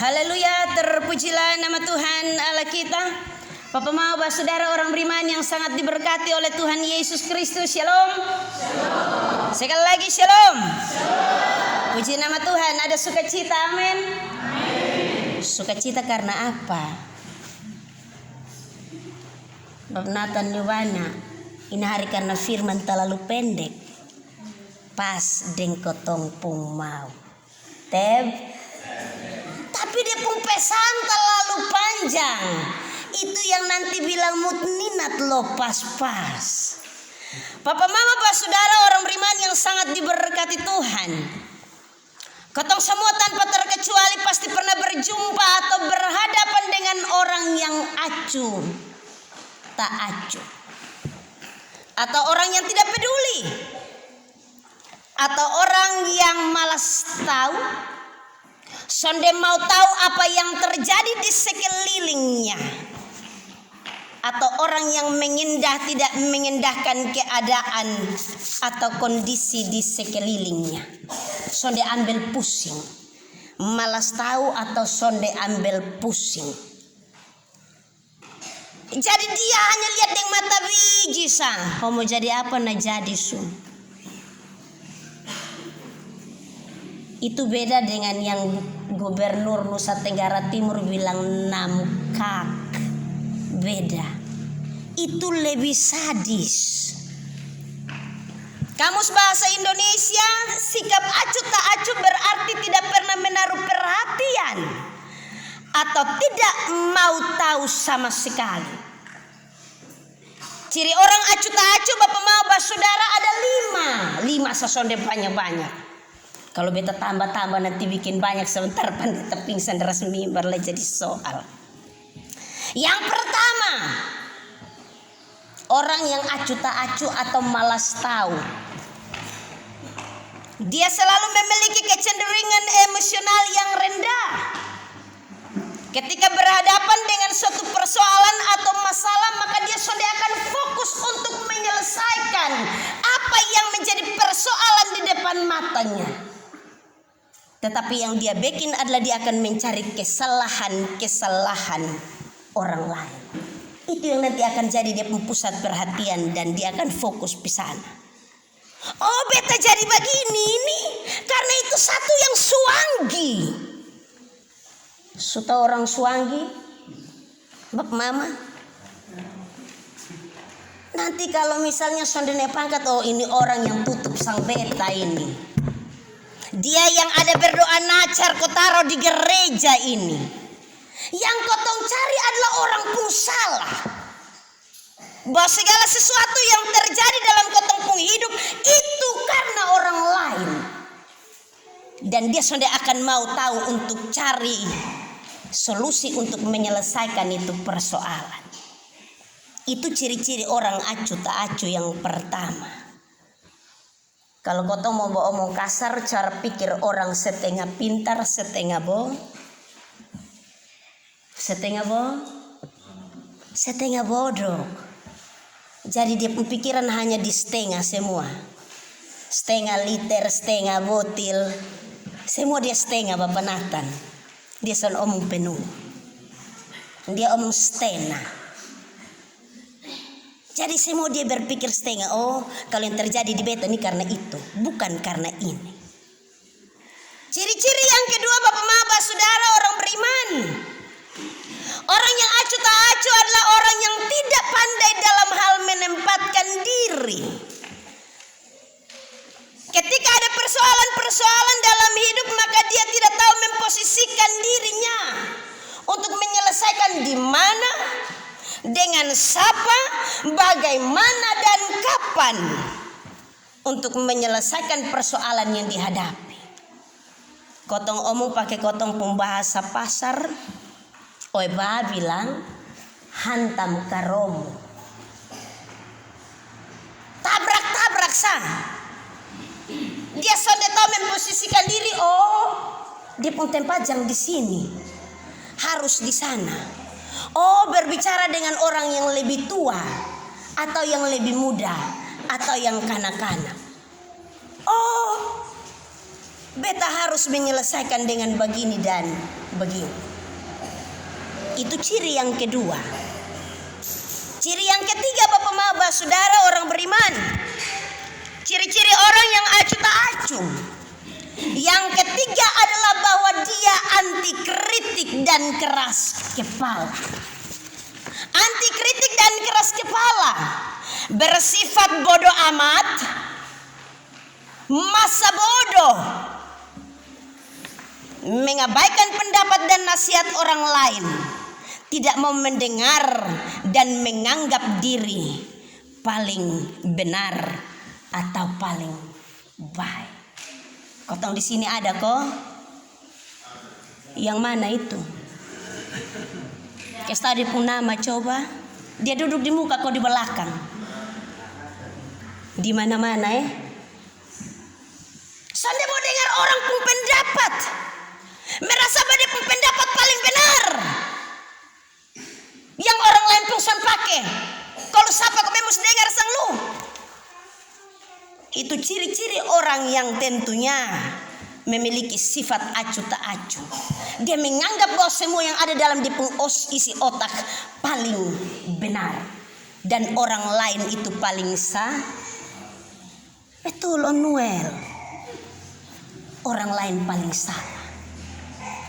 Haleluya, terpujilah nama Tuhan Allah kita. Bapak mau saudara orang beriman yang sangat diberkati oleh Tuhan Yesus Kristus. Shalom. Shalom. Sekali lagi shalom. Shalom. Puji nama Tuhan. Ada sukacita, amin. Sukacita karena apa? Bapak Nathan Yowana, ini hari karena firman terlalu pendek. Pas dengkotong pung mau. Tapi dia pun pesan terlalu panjang. Itu yang nanti bilang mutninat lo pas-pas. Papa mama pak saudara orang beriman yang sangat diberkati Tuhan. Ketong semua tanpa terkecuali pasti pernah berjumpa atau berhadapan dengan orang yang acuh, tak acuh, atau orang yang tidak peduli, atau orang yang malas tahu. Sonde mau tahu apa yang terjadi di sekelilingnya, atau orang yang tidak mengendahkan keadaan atau kondisi di sekelilingnya. Sonde ambil pusing, malas tahu atau sonde ambil pusing. Jadi dia hanya lihat dengan mata biji sang. Mau jadi apa nak jadi sun. Itu beda dengan yang gubernur Nusa Tenggara Timur bilang namkak. Beda. Itu lebih sadis. Kamus bahasa Indonesia, sikap acuh tak acuh berarti tidak pernah menaruh perhatian atau tidak mau tahu sama sekali. Ciri orang acuh tak acuh bapak mau saudara ada 5 sesonde banyak-banyak. Kalau beta tambah-tambah nanti bikin banyak sebentar pandai pingsan deras mimbar lah jadi soal. Yang pertama, orang yang acuh tak acuh atau malas tahu. Dia selalu memiliki kecenderungan emosional yang rendah. Ketika berhadapan dengan suatu persoalan atau masalah, maka dia sudah akan fokus untuk menyelesaikan apa yang menjadi persoalan di depan matanya. Tetapi yang dia bikin adalah dia akan mencari kesalahan orang lain. Itu yang nanti akan jadi dia pusat perhatian dan dia akan fokus di sana. Oh beta jadi begini nih karena itu satu yang suanggi. Suta orang suanggi, bab mama. Nanti kalau misalnya sondene pangkat, oh ini orang yang tutup sang beta ini. Dia yang ada berdoa nacar kau taruh di gereja ini. Yang kau cari adalah orang pun salah. Bahwa segala sesuatu yang terjadi dalam kotong pun hidup itu karena orang lain. Dan dia sudah akan mau tahu untuk cari solusi untuk menyelesaikan itu persoalan. Itu ciri-ciri orang acuh tak acuh yang pertama. Kalau kau mau omong kasar, cara pikir orang setengah pintar, setengah bodoh. Jadi dia pikiran hanya di setengah semua. Setengah liter, setengah botil. Semua dia setengah Bapak Nathan. Dia selalu omong penuh. Dia omong setengah. Jadi semua dia berpikir setengah. Oh kalau yang terjadi di beta ini karena itu, bukan karena ini. Ciri-ciri yang kedua bapak maba saudara orang beriman. Orang yang acuh tak acuh adalah orang yang tidak pandai dalam hal menempatkan diri. Ketika ada persoalan-persoalan dalam hidup, maka dia tidak tahu memposisikan dirinya untuk menyelesaikan di mana, dengan siapa, bagaimana dan kapan untuk menyelesaikan persoalan yang dihadapi. Kotong omong pakai kotong pembahasa pasar. Oeba bilang hantam karomu. Tabrak sah. Dia sudah tahu memposisikan diri. Oh, dia pun tempat jam di sini. Harus di sana. Oh berbicara dengan orang yang lebih tua atau yang lebih muda atau yang kanak-kanak. Oh Beta harus menyelesaikan dengan begini dan begini. Itu ciri yang kedua. Ciri yang ketiga, Bapak Maba, saudara orang beriman. Ciri-ciri orang yang acuh tak acuh. Yang ketiga adalah bahwa dia anti kritik dan keras kepala. Anti kritik dan keras kepala. Bersifat bodoh amat. Masa bodoh. Mengabaikan pendapat dan nasihat orang lain. Tidak mau mendengar dan menganggap diri paling benar atau paling baik. Kotong di sini ada kok. Yang mana itu? Kestadi pun nama coba. Dia duduk di muka kok di belakang. Di mana-mana ya. Sonde mau dengar orang pun pendapat. Merasa bahwa dia pun pendapat paling benar. Yang orang lain pun son pakai. Kalau siapa kau mesti dengar sang lu. Itu ciri-ciri orang yang tentunya memiliki sifat acuh tak acuh. Dia menganggap bahwa semua yang ada dalam isi otak paling benar. Dan orang lain itu paling sah. Betul, Onuel. Orang lain paling salah.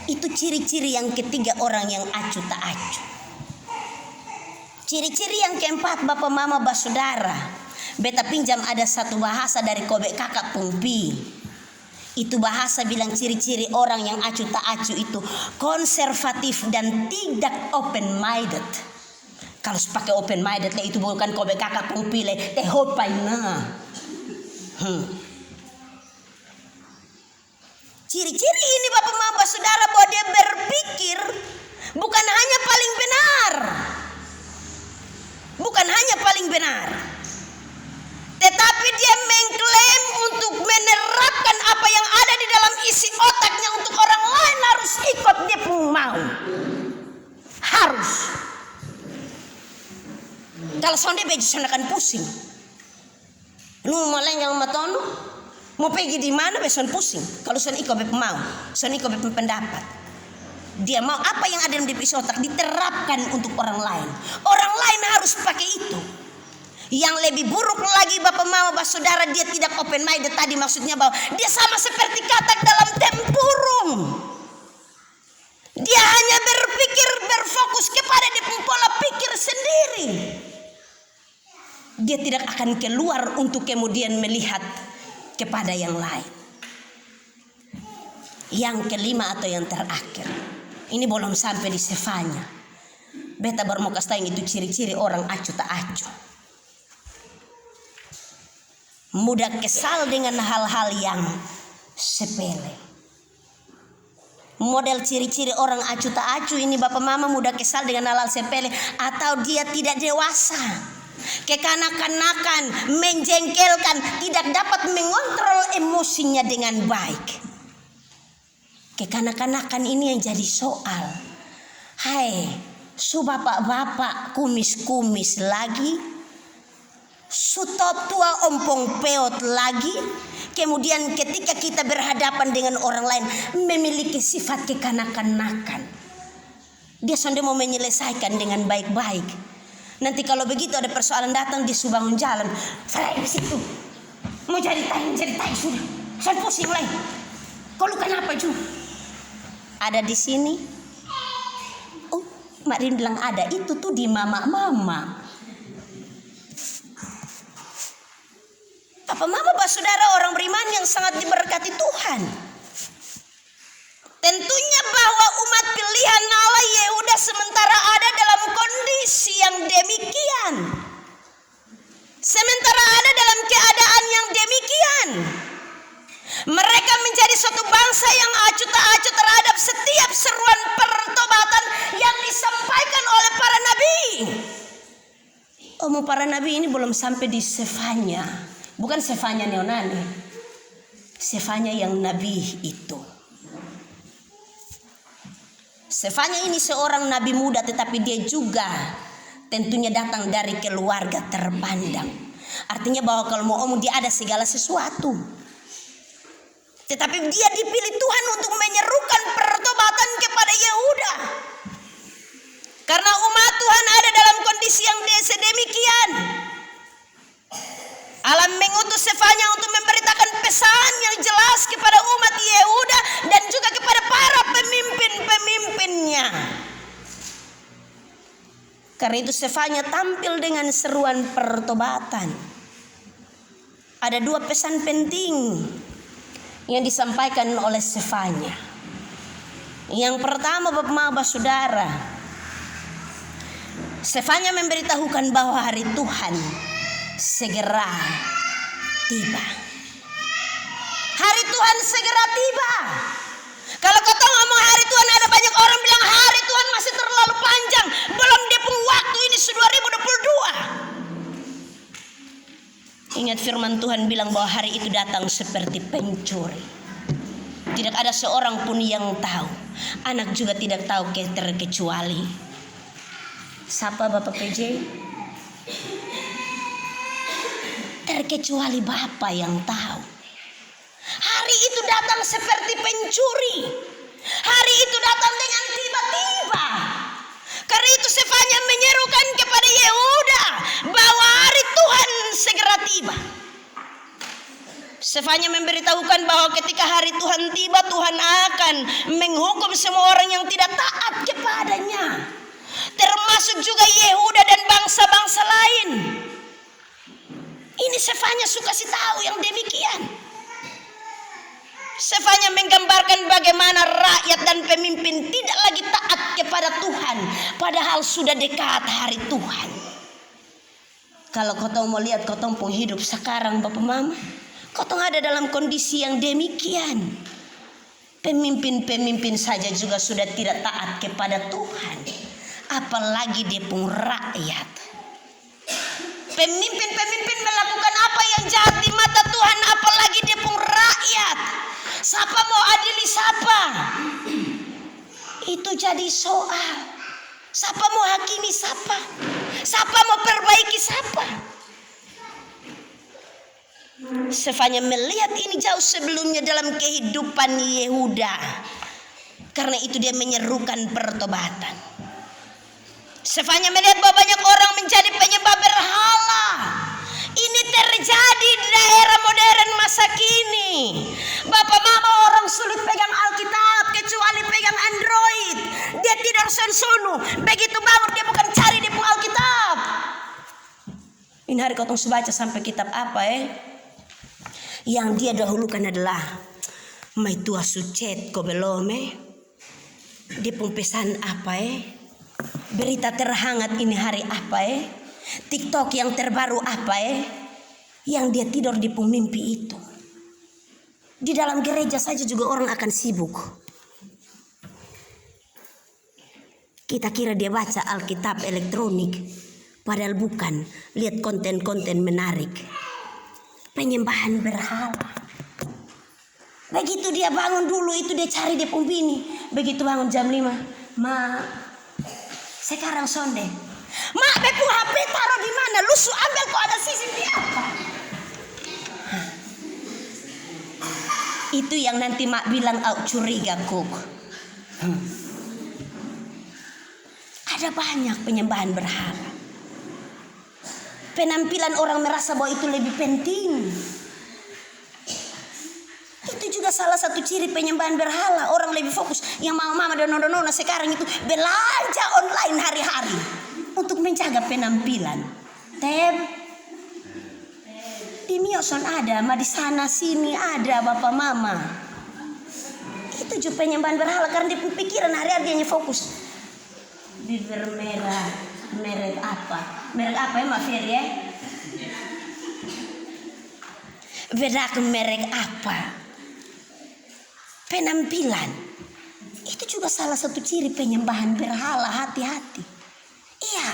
Itu ciri-ciri yang ketiga orang yang acuh tak acuh. Ciri-ciri yang keempat, Bapak Mama Basudara. Beta pinjam ada satu bahasa dari Kobe Kakak Pumpi. Itu bahasa bilang ciri-ciri orang yang acuh tak acuh itu konservatif dan tidak open minded. Kalau pakai open minded itu bukan Kobe Kakak Pumpi teh hopai na. Ciri-ciri ini Bapak Mama Basudara bahwa dia berpikir bukan hanya paling benar. Bukan hanya paling benar, tetapi dia mengklaim untuk menerapkan apa yang ada di dalam isi otaknya untuk orang lain harus ikut dia pun mau. Harus. Kalau sonde beji son akan pusing. Lu malah yang matono mau pergi di mana beson pusing. Kalau son ikut be mau, son ikut be pendapat. Dia mau apa yang ada di isi otak diterapkan untuk orang lain. Orang lain harus pakai itu. Yang lebih buruk lagi Bapak Mama Basudara, dia tidak open minded tadi, maksudnya bahwa dia sama seperti katak dalam tempurung. Dia hanya berpikir, berfokus kepada dia pola pikir sendiri. Dia tidak akan keluar untuk kemudian melihat kepada yang lain. Yang kelima atau yang terakhir. Ini belum sampai di Sefanya. Beta baru mau kasih tahu itu ciri-ciri orang acuh tak acuh. Mudah kesal dengan hal-hal yang sepele. Model ciri-ciri orang acuh tak acuh ini Bapak Mama mudah kesal dengan hal-hal sepele. Atau dia tidak dewasa. Kekanak-kanakan, menjengkelkan, tidak dapat mengontrol emosinya dengan baik. Kekanak-kanakan ini yang jadi soal. Hai, su bapak-bapak kumis-kumis lagi, su tua ompong peot lagi. Kemudian ketika kita berhadapan dengan orang lain memiliki sifat kekanak-kanakan. Dia sudah mau menyelesaikan dengan baik-baik. Nanti kalau begitu ada persoalan datang dia bangun jalan. Saya di situ. Mau jadi tai sudah. Saya pusing lain. Kau lu kenapa juga? Ada di sini. Oh, Mak Rin bilang ada. Itu tuh di mama-mama. Bapak Mama Basudara orang beriman yang sangat diberkati Tuhan. Tentunya bahwa umat pilihan Allah Yehuda sementara ada dalam kondisi yang demikian. Sementara ada dalam keadaan yang demikian. Mereka menjadi suatu bangsa yang acuh tak acuh terhadap setiap seruan pertobatan yang disampaikan oleh para nabi. Para nabi ini belum sampai di Sefanya. Bukan Sefanya Neonani. Sefanya yang nabi itu. Sefanya ini seorang nabi muda, tetapi dia juga tentunya datang dari keluarga terpandang. Artinya bahwa kalau mau omong dia ada segala sesuatu. Tetapi dia dipilih Tuhan untuk menyerukan pertobatan kepada Yehuda. Karena umat Tuhan ada dalam kondisi yang sedemikian. Allah mengutus Sefanya untuk memberitakan pesan yang jelas kepada umat Yehuda dan juga kepada para pemimpin-pemimpinnya. Karena itu Sefanya tampil dengan seruan pertobatan. Ada dua pesan penting yang disampaikan oleh Sefanya. Yang pertama, Bapak Saudara, Sefanya memberitahukan bahwa hari Tuhan segera tiba. Hari Tuhan segera tiba. Kalau kau ngomong hari Tuhan, ada banyak orang bilang hari Tuhan masih terlalu panjang, belum dipung waktu, ini sudah 2022. Ingat firman Tuhan bilang bahwa hari itu datang seperti pencuri. Tidak ada seorang pun yang tahu. Anak juga tidak tahu terkecuali. Siapa Bapak PJ? Terkecuali Bapa yang tahu. Hari itu datang seperti pencuri. Hari itu datang dengan tiba-tiba. Karena itu Sefanya menyerukan kepada Yehuda bahwa hari Tuhan segera tiba. Sefanya memberitahukan bahwa ketika hari Tuhan tiba, Tuhan akan menghukum semua orang yang tidak taat kepadanya, termasuk juga Yehuda dan bangsa-bangsa lain. Ini Sefanya suka kasih tahu yang demikian. Sefanya menggambarkan bagaimana rakyat dan pemimpin tidak lagi taat kepada Tuhan, padahal sudah dekat hari Tuhan. Kalau kau mau lihat kau pun hidup sekarang Bapak Mama, kau ada dalam kondisi yang demikian. Pemimpin-pemimpin saja juga sudah tidak taat kepada Tuhan, apalagi depung rakyat. Pemimpin-pemimpin melakukan apa yang jahat di mata Tuhan, apalagi depung rakyat. Siapa mau adili siapa? Itu jadi soal. Siapa mau hakimi siapa? Siapa mau perbaiki siapa? Sefanya melihat ini jauh sebelumnya dalam kehidupan Yehuda. Karena itu dia menyerukan pertobatan. Sefanya melihat bahwa banyak orang menjadi penyembah berhala. Ini terjadi di daerah modern masa kini. Bapak Mama, orang sulit pegang Alkitab kecuali pegang Android. Dia tidak sensono. Begitu bangun dia bukan cari di Alkitab. Ini hari kau baca sampai kitab apa Yang dia dahulukan adalah Mai tua sucet ko belome. Dia pun pesan apa Berita terhangat ini hari apa TikTok yang terbaru apa Yang dia tidur di pemimpi itu. Di dalam gereja saja juga orang akan sibuk. Kita kira dia baca Alkitab elektronik, padahal bukan. Lihat konten-konten menarik. Penyembahan berhala. Begitu dia bangun dulu itu dia cari dia pembini. Begitu bangun jam 5, Ma, sekarang sonde. Mak, bepu HP taruh di mana? Lu ambil kok ada CCTV apa? Itu yang nanti mak bilang curiga kok. Ada banyak penyembahan berhala. Penampilan orang merasa bahwa itu lebih penting. Itu juga salah satu ciri penyembahan berhala. Orang lebih fokus. Yang mama dan nona sekarang itu belanja online hari-hari untuk menjaga penampilan. Di Mioson ada, di sana sini ada Bapak Mama. Itu juga penyembahan berhala karena di pikiran hari-hari dia fokus. Bibir merah, merek apa? Merek apa Mak Fer Beda ke merek apa? Penampilan. Itu juga salah satu ciri penyembahan berhala, hati-hati. Iya.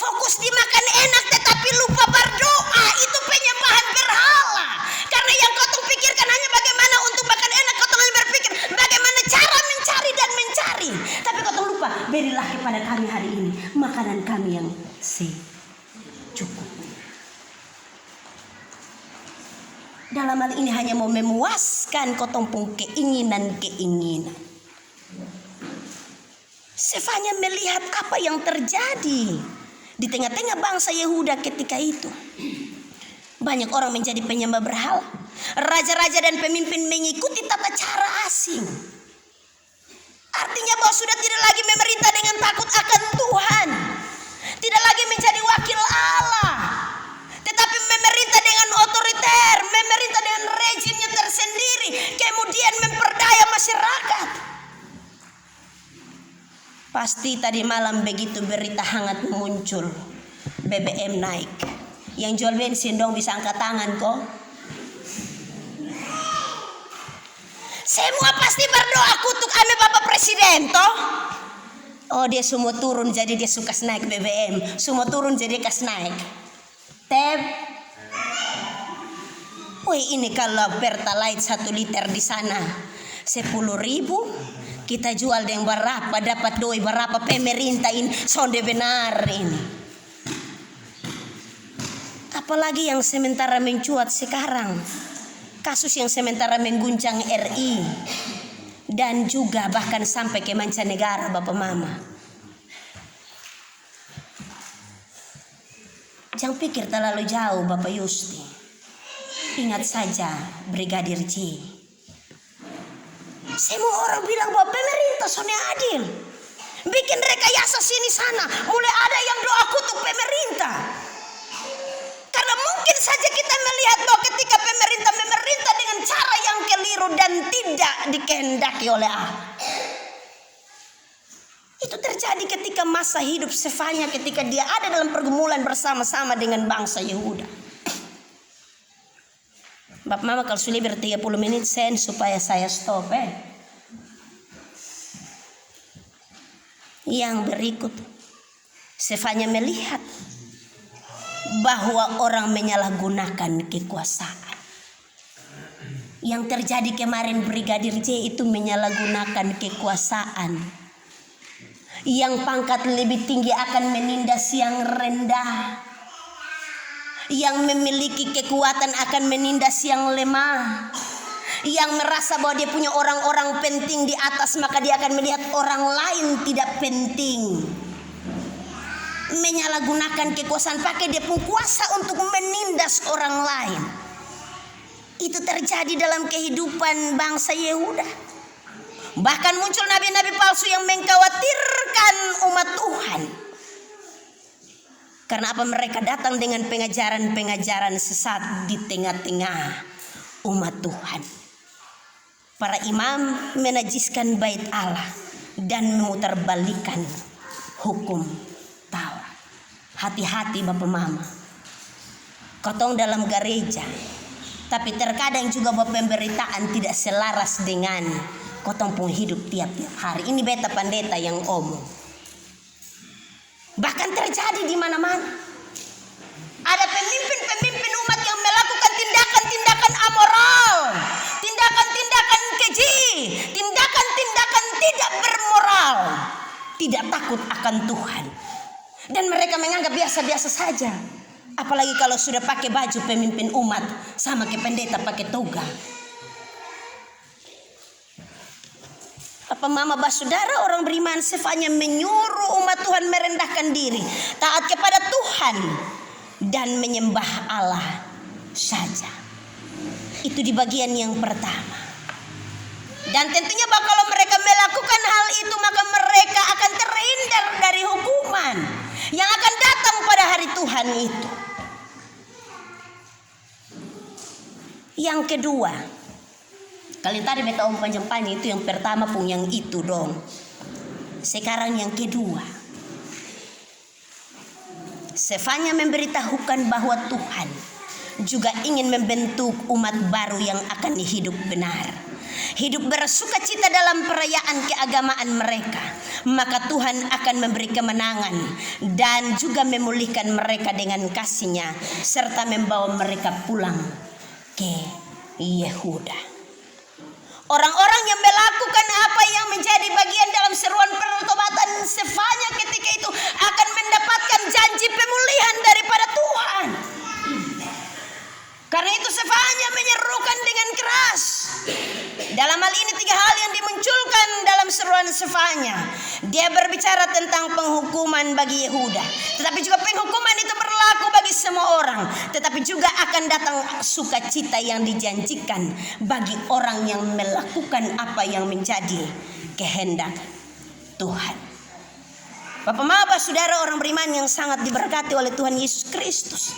Fokus di makan enak tetapi lupa berdoa, itu penyembahan berhala. Karena yang kau pikirkan hanya bagaimana untuk makan enak, kau hanya berpikir bagaimana cara mencari dan mencari. Tapi kau lupa, berilah kepada kami hari ini makanan kami yang cukup. dalam hal ini hanya mau memuaskan kotompung keinginan-keinginan. Sefanya melihat apa yang terjadi di tengah-tengah bangsa Yehuda ketika itu. Banyak orang menjadi penyembah berhala. Raja-raja dan pemimpin mengikuti tata cara asing. Artinya bahwa sudah tidak lagi memerintah dengan takut akan Tuhan. Tidak lagi menjadi wakil Allah. Tetapi memerintah dengan otoriter, memerintah dengan rejimnya tersendiri, kemudian memperdaya masyarakat. Pasti tadi malam begitu berita hangat muncul, BBM naik. Yang jual bensin dong bisa angkat tangan kok. Semua pasti berdoa kutuk ame Bapak Presiden toh. Oh dia semua turun jadi dia suka naik BBM. Semua turun jadi kas naik. Woi ini kalau Pertalite 1 liter di sana 10.000, kita jual dengan berapa, dapat doi berapa, pemerintah ini sonde benar ini. Apalagi yang sementara mencuat sekarang, kasus yang sementara mengguncang RI dan juga bahkan sampai ke mancanegara Bapak Mama. Jangan pikir terlalu jauh Bapak Yusti. Ingat saja Brigadir J. Semua orang bilang bahwa pemerintah soalnya adil. Bikin rekayasa sini sana. Mulai ada yang doa kutuk pemerintah. Karena mungkin saja kita melihat bahwa ketika pemerintah memerintah dengan cara yang keliru dan tidak dikehendaki oleh Allah. Itu terjadi ketika masa hidup Sefanya ketika dia ada dalam pergumulan bersama-sama dengan bangsa Yehuda. Bapak Mama kalau sudah 30 menit sen supaya saya stop Yang berikut, Sefanya melihat bahwa orang menyalahgunakan kekuasaan. Yang terjadi kemarin Brigadir J itu menyalahgunakan kekuasaan. Yang pangkat lebih tinggi akan menindas yang rendah. Yang memiliki kekuatan akan menindas yang lemah. Yang merasa bahwa dia punya orang-orang penting di atas, maka dia akan melihat orang lain tidak penting. Menyalahgunakan kekuasaan, pakai dia pun kuasa untuk menindas orang lain. Itu terjadi dalam kehidupan bangsa Yehuda. Bahkan muncul nabi-nabi palsu yang mengkhawatirkan umat Tuhan. Karena apa? Mereka datang dengan pengajaran-pengajaran sesat di tengah-tengah umat Tuhan. Para imam menajiskan bait Allah dan memutarbalikkan hukum Taurat. Hati-hati Bapak Mama. Kotong dalam gereja, tapi terkadang juga bahwa pemberitaan tidak selaras dengan kotong pun hidup tiap-tiap hari. Ini beta pendeta yang omong. Bahkan terjadi di mana-mana. Ada pemimpin-pemimpin umat yang melakukan tindakan-tindakan amoral, tindakan-tindakan keji, tindakan-tindakan tidak bermoral, tidak takut akan Tuhan. Dan mereka menganggap biasa-biasa saja. Apalagi kalau sudah pakai baju pemimpin umat sama ke pendeta pakai toga. Apa Mama Basudara orang beriman Sefanya menyuruh umat Tuhan merendahkan diri, taat kepada Tuhan dan menyembah Allah saja. Itu di bagian yang pertama. Dan tentunya bahwa kalau mereka melakukan hal itu maka mereka akan terhindar dari hukuman yang akan datang pada hari Tuhan itu. Yang kedua, kali tadi beta panjang-panjang itu yang pertama pun yang itu dong. Sekarang yang kedua, Sefanya memberitahukan bahwa Tuhan juga ingin membentuk umat baru yang akan hidup benar, hidup bersukacita dalam perayaan keagamaan mereka. Maka Tuhan akan memberi kemenangan dan juga memulihkan mereka dengan kasih-Nya serta membawa mereka pulang ke Yehuda. Orang-orang yang melakukan apa yang menjadi bagian dalam seruan pertobatan Sefanya ketika itu akan mendapatkan janji pemulihan daripada Tuhan. Karena itu Sefanya menyeru Sefanya, dia berbicara tentang penghukuman bagi Yehuda. Tetapi juga penghukuman itu berlaku bagi semua orang. Tetapi juga akan datang sukacita yang dijanjikan bagi orang yang melakukan apa yang menjadi kehendak Tuhan. Bapak Maba, saudara orang beriman yang sangat diberkati oleh Tuhan Yesus Kristus.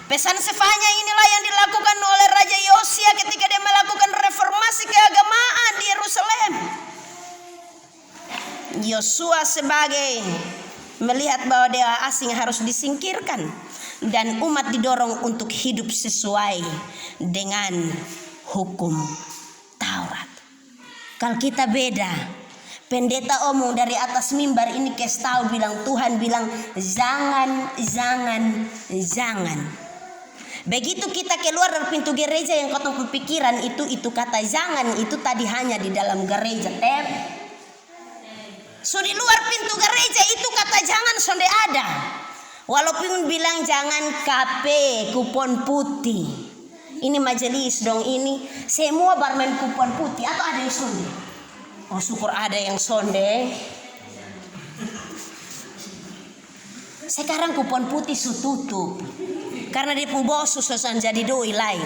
Pesan Sefanya inilah yang dilakukan oleh Raja Yosia ketika dia melakukan reformasi keagamaan di Yerusalem. Yosua sebagai melihat bahwa dewa asing harus disingkirkan dan umat didorong untuk hidup sesuai dengan hukum Taurat. Kalau kita beda, pendeta omong dari atas mimbar ini tahu bilang, Tuhan bilang jangan. Begitu kita keluar dari pintu gereja yang kotong pikiran itu kata jangan itu tadi hanya di dalam gereja tem. So di luar pintu gereja itu kata jangan sonde ada. Walaupun bilang jangan KP kupon putih. Ini majelis dong ini semua barmen kupon putih atau ada yang sonde? Oh syukur ada yang sonde. Sekarang kupon putih tutup. Karena dia pun bos sususan jadi doi lain.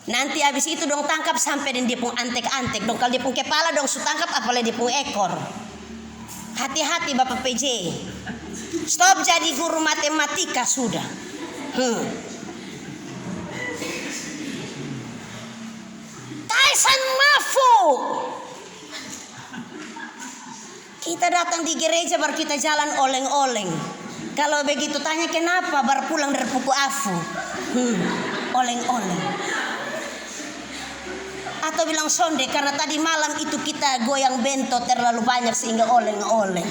Nanti habis itu dong tangkap sampai dan dia pun antek-antek. Dong kalau dia pun kepala dong su tangkap apalagi dia pun ekor. Hati-hati Bapak PJ. Stop jadi guru matematika sudah. Kaisan mafu. Kita datang di gereja baru kita jalan oleng-oleng. Kalau begitu tanya kenapa baru pulang dari Puku Afu. Oleng-oleng. Atau bilang sonde karena tadi malam itu kita goyang bento terlalu banyak sehingga oleng-oleng.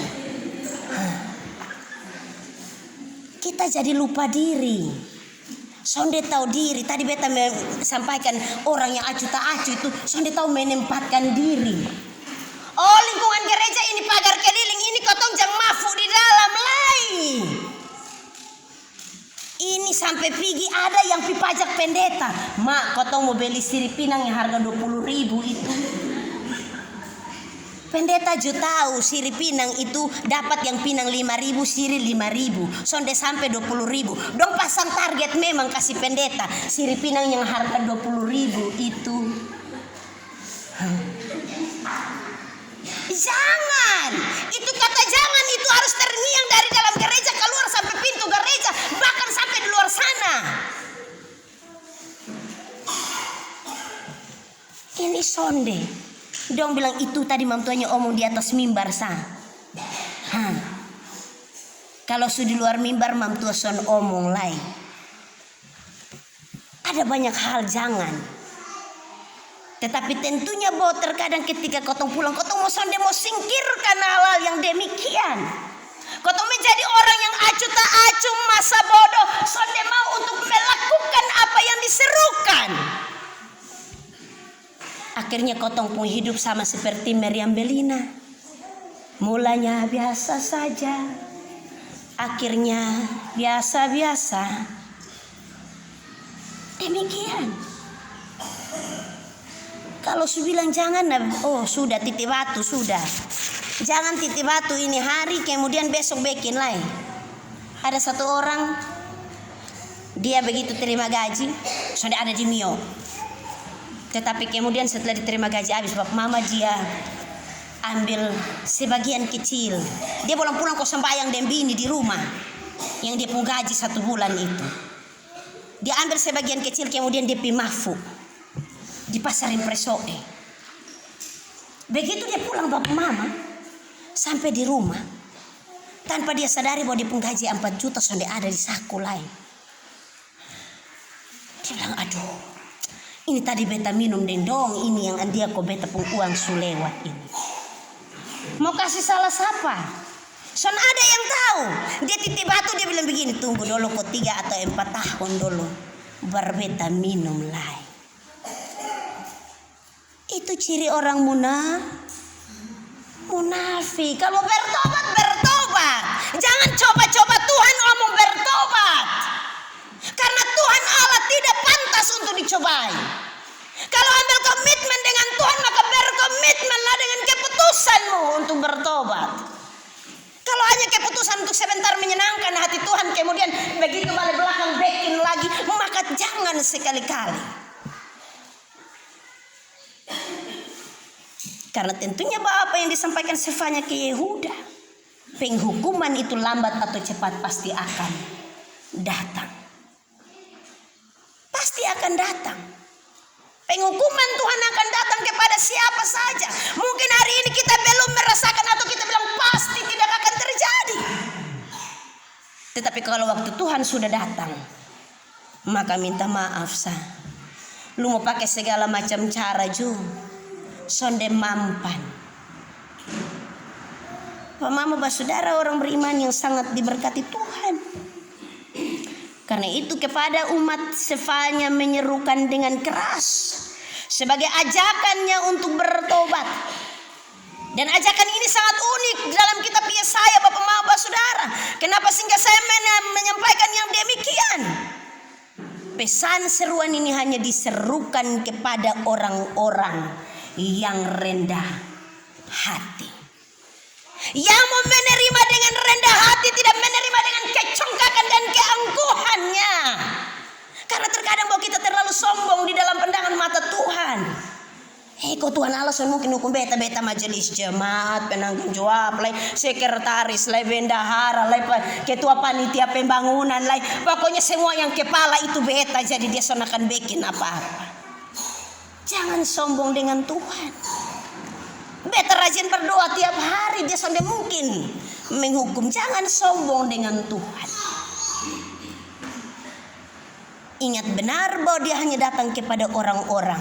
Kita jadi lupa diri. Sonde tahu diri. Tadi beta sampaikan orang yang acu tak acu itu sonde tahu menempatkan diri. Oh lingkungan gereja ini pagar keliling ini kotong jang mafu di dalam lai. Ini sampai pergi ada yang pipajak pendeta. Mak kotong mau beli sirip pinang yang harga 20.000 itu. Pendeta juga tahu sirip pinang itu dapat yang pinang 5.000 sirip 5.000. Sonde sampai 20.000. Dong pasang target memang kasih pendeta sirip pinang yang harga 20.000 itu. Jangan. Itu kata jangan itu harus terngiang dari dalam gereja keluar sampai pintu gereja, bahkan sampai di luar sana. Ini sonde. Dong bilang itu tadi mamtuanya omong di atas mimbar sah. Kalau sudah di luar mimbar mamtua son omong lain. Ada banyak hal jangan. Tetapi tentunya bahwa terkadang ketika kotong pulang, kotong mau sonde mau singkirkan hal-hal yang demikian. Kotong menjadi orang yang acu tak acu masa bodoh. Sonde mau untuk melakukan apa yang diserukan. Akhirnya kotong pun hidup sama seperti Meriam Belina. Mulanya biasa saja. Akhirnya biasa-biasa. Demikian. Kalau su bilang jangan, oh sudah titik batu sudah. Jangan titik batu ini hari kemudian besok bikin lain. Ada satu orang dia begitu terima gaji sudah ada di Mio. Tetapi kemudian setelah diterima gaji habis Bapak Mama dia ambil sebagian kecil. Dia pulang-pulang kok sembahyang dan bini di rumah yang dia pun gaji 1 bulan itu. Dia ambil sebagian kecil kemudian dia pimafu. Di pasarin Presoe. Begitu dia pulang Bapak Mama sampai di rumah tanpa dia sadari bahwa dia pun gaji 4 juta sudah ada di saku lain. Dia bilang aduh ini tadi beta minum dendong ini yang dia kok beta pun uang sulewat ini. Mau kasih salah siapa? Son ada yang tahu. Dia titik batu dia bilang begini tunggu dulu kok 3 atau 4 tahun dulu baru beta minum lain. Itu ciri orang munafik. Kalau bertobat. Jangan coba-coba Tuhan omong bertobat. Karena Tuhan Allah tidak pantas untuk dicobai. Kalau ambil komitmen dengan Tuhan maka bertobat. komitmenlah dengan keputusanmu untuk bertobat. Kalau hanya keputusan untuk sebentar menyenangkan hati Tuhan, kemudian begitu balik belakang bikin lagi, maka jangan sekali-kali. Karena tentunya apa yang disampaikan Sefanya ke Yehuda, penghukuman itu lambat atau cepat pasti akan datang. Pasti akan datang. Penghukuman Tuhan akan datang kepada siapa saja. Mungkin hari ini kita belum merasakan atau kita bilang pasti tidak akan terjadi. Tetapi kalau waktu Tuhan sudah datang, maka minta maaf sah. Lu mau pakai segala macam cara sonde mampan. Pak Mama Basudara orang beriman yang sangat diberkati Tuhan. Karena itu kepada umat Sefanya menyerukan dengan keras sebagai ajakannya untuk bertobat. Dan ajakan ini sangat unik dalam kitab Yesaya Bapak Mama Saudara. Kenapa sehingga saya menyampaikan yang demikian? Pesan seruan ini hanya diserukan kepada orang-orang yang rendah hati. Yang mau menerima dengan rendah hati, tidak menerima dengan kecongkakan dan keangkuhannya. Karena terkadang bahwa kita terlalu sombong di dalam pandangan mata Tuhan. Kok Tuhan alasan mungkin hukum beta majelis jemaat, penanggung jawab, sekretaris, bendahara, ketua panitia pembangunan, pokoknya semua yang kepala itu beta, jadi dia sonakan bikin apa-apa. Jangan sombong dengan Tuhan. Beta rajin berdoa tiap hari, dia sampai mungkin menghukum. Jangan sombong dengan Tuhan. Ingat benar bahwa dia hanya datang kepada orang-orang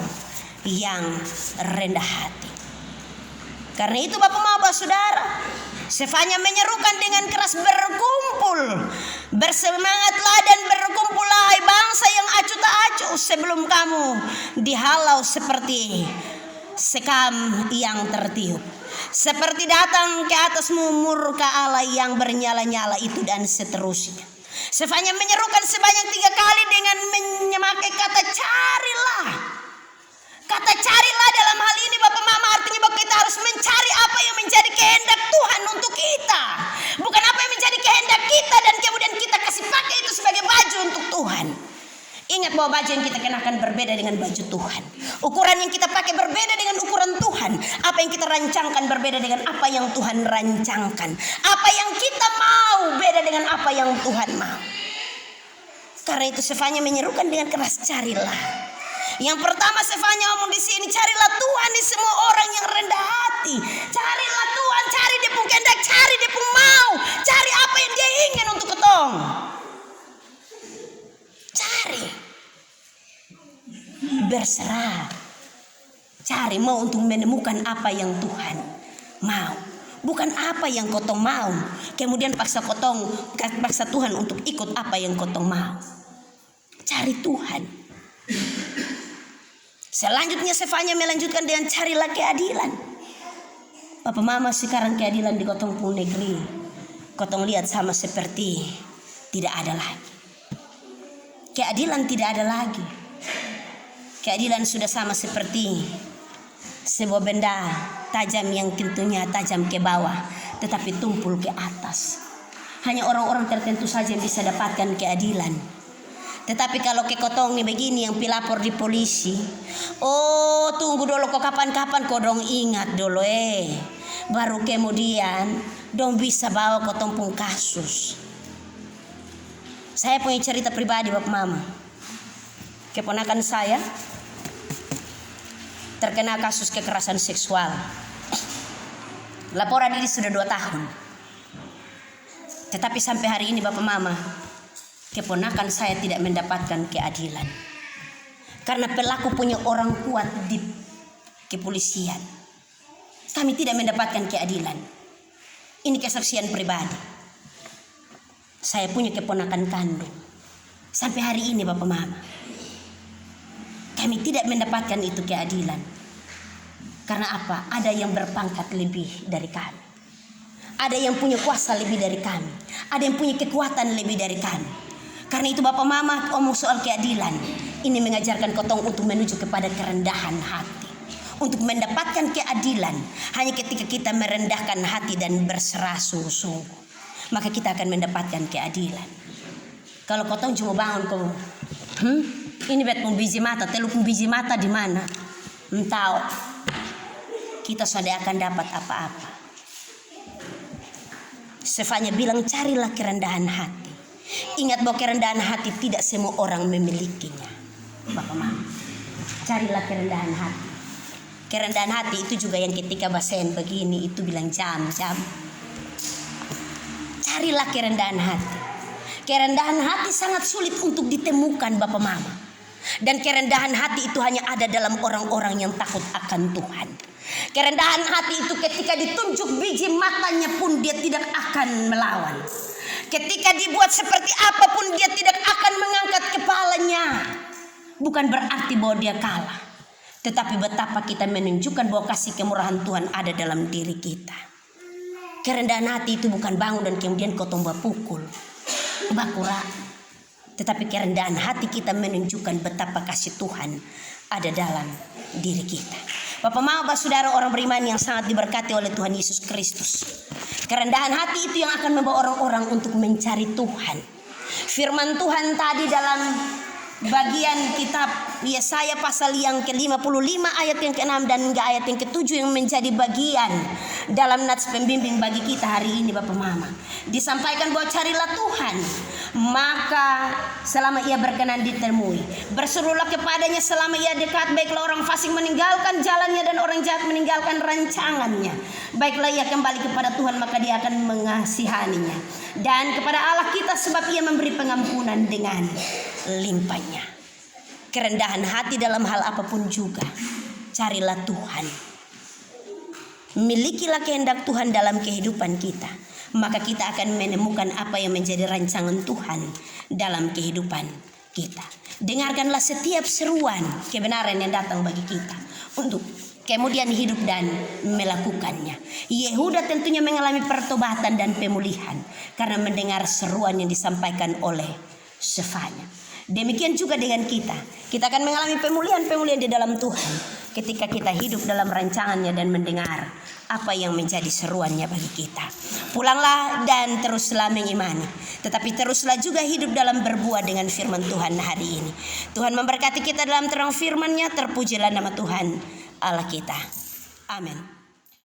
yang rendah hati. Karena itu Bapak Mama Saudara, Sefanya menyerukan dengan keras, berkumpul, bersemangatlah dan berkumpullah hai bangsa yang acuh tak acuh, sebelum kamu dihalau seperti sekam yang tertiup, seperti datang ke atasmu murka Allah yang bernyala-nyala itu, dan seterusnya. Sefanya menyerukan sebanyak 3 kali dengan memakai kata carilah. Kata carilah dalam hal ini Bapak Mama artinya bahwa kita harus mencari apa yang menjadi kehendak Tuhan untuk kita, bukan apa yang menjadi kehendak kita dan kemudian kita kasih pakai itu sebagai baju untuk Tuhan. Ingat bahwa baju yang kita kenakan berbeda dengan baju Tuhan. Ukuran yang kita pakai berbeda dengan ukuran Tuhan. Apa yang kita rancangkan berbeda dengan apa yang Tuhan rancangkan. Apa yang kita mau beda dengan apa yang Tuhan mau. Karena itu Sefanya menyerukan dengan keras, carilah. Yang pertama Sefanya ngomong di sini, carilah Tuhan di semua orang yang rendah hati. Carilah Tuhan, cari dia pun kehendak, cari dia pun mau, cari apa yang dia ingin untuk ketong. Cari, berserah, cari mau untuk menemukan apa yang Tuhan mau, bukan apa yang kotong mau. Kemudian paksa Tuhan untuk ikut apa yang kotong mau. Cari Tuhan. Selanjutnya Sefanya melanjutkan dengan carilah keadilan. Bapak Mama, sekarang keadilan di kotong pun negeri, kotong lihat sama seperti tidak ada lagi. Keadilan tidak ada lagi. Keadilan sudah sama seperti sebuah benda tajam yang tentunya tajam ke bawah, tetapi tumpul ke atas. Hanya orang-orang tertentu saja yang bisa dapatkan keadilan. Tetapi kalau ke kotong nih begini yang pilapor di polisi, oh tunggu dulu kok kapan-kapan kok dong ingat dulu baru kemudian dong bisa bawa kotong pun kasus. Saya punya cerita pribadi Bapak Mama. Keponakan saya terkena kasus kekerasan seksual. Laporan ini sudah 2 tahun. Tetapi sampai hari ini Bapak Mama, keponakan saya tidak mendapatkan keadilan. Karena pelaku punya orang kuat di kepolisian. Kami tidak mendapatkan keadilan. Ini kesaksian pribadi. Saya punya keponakan kandung. Sampai hari ini Bapak Mama, kami tidak mendapatkan itu keadilan. Karena apa? Ada yang berpangkat lebih dari kami. Ada yang punya kuasa lebih dari kami. Ada yang punya kekuatan lebih dari kami. Karena itu Bapak Mama, omong soal keadilan ini mengajarkan kotong untuk menuju kepada kerendahan hati. untuk mendapatkan keadilan hanya ketika kita merendahkan hati dan berserah sungguh-sungguh, maka kita akan mendapatkan keadilan. Kalau kau tahu cuma bangun kau, ini bet biji mata, teluk biji mata di mana? Entah, kita sudah akan dapat apa-apa. Sefanya bilang carilah kerendahan hati. Ingat bahwa kerendahan hati tidak semua orang memilikinya. Bapak Mama, carilah kerendahan hati. Kerendahan hati itu juga yang ketika basen begini itu bilang jam. Carilah kerendahan hati. Kerendahan hati sangat sulit untuk ditemukan Bapak Mama. Dan kerendahan hati itu hanya ada dalam orang-orang yang takut akan Tuhan. Kerendahan hati itu ketika ditunjuk biji matanya pun dia tidak akan melawan. Ketika dibuat seperti apapun dia tidak akan mengangkat kepalanya. Bukan berarti bahwa dia kalah, tetapi betapa kita menunjukkan bahwa kasih kemurahan Tuhan ada dalam diri kita. Kerendahan hati itu bukan bangun dan kemudian kau tombak pukul, bakura, tetapi kerendahan hati kita menunjukkan betapa kasih Tuhan ada dalam diri kita. Bapak Mama, saudara orang beriman yang sangat diberkati oleh Tuhan Yesus Kristus, kerendahan hati itu yang akan membawa orang-orang untuk mencari Tuhan. Firman Tuhan tadi dalam bagian kitab Yesaya pasal yang ke-55 ayat yang ke-6 dan hingga ayat yang ke-7 yang menjadi bagian dalam nats pembimbing bagi kita hari ini Bapak Mama. Disampaikan bahwa carilah Tuhan, maka selama ia berkenan ditemui. Berserulah kepadanya selama ia dekat. Baiklah orang fasik meninggalkan jalannya dan orang jahat meninggalkan rancangannya. Baiklah ia kembali kepada Tuhan, maka dia akan mengasihaninya. Dan kepada Allah kita sebab ia memberi pengampunan dengan limpahnya. Kerendahan hati dalam hal apapun juga, carilah Tuhan. Milikilah kehendak Tuhan dalam kehidupan kita, maka kita akan menemukan apa yang menjadi rancangan Tuhan dalam kehidupan kita. Dengarkanlah setiap seruan kebenaran yang datang bagi kita untuk kemudian hidup dan melakukannya. Yehuda tentunya mengalami pertobatan dan pemulihan karena mendengar seruan yang disampaikan oleh Sefanya. Demikian juga dengan kita. Kita akan mengalami pemulihan-pemulihan di dalam Tuhan ketika kita hidup dalam rancangannya dan mendengar apa yang menjadi seruannya bagi kita. Pulanglah dan teruslah mengimani, tetapi teruslah juga hidup dalam berbuat dengan firman Tuhan hari ini. Tuhan memberkati kita dalam terang firman-Nya. Terpujilah nama Tuhan Allah kita. Amin.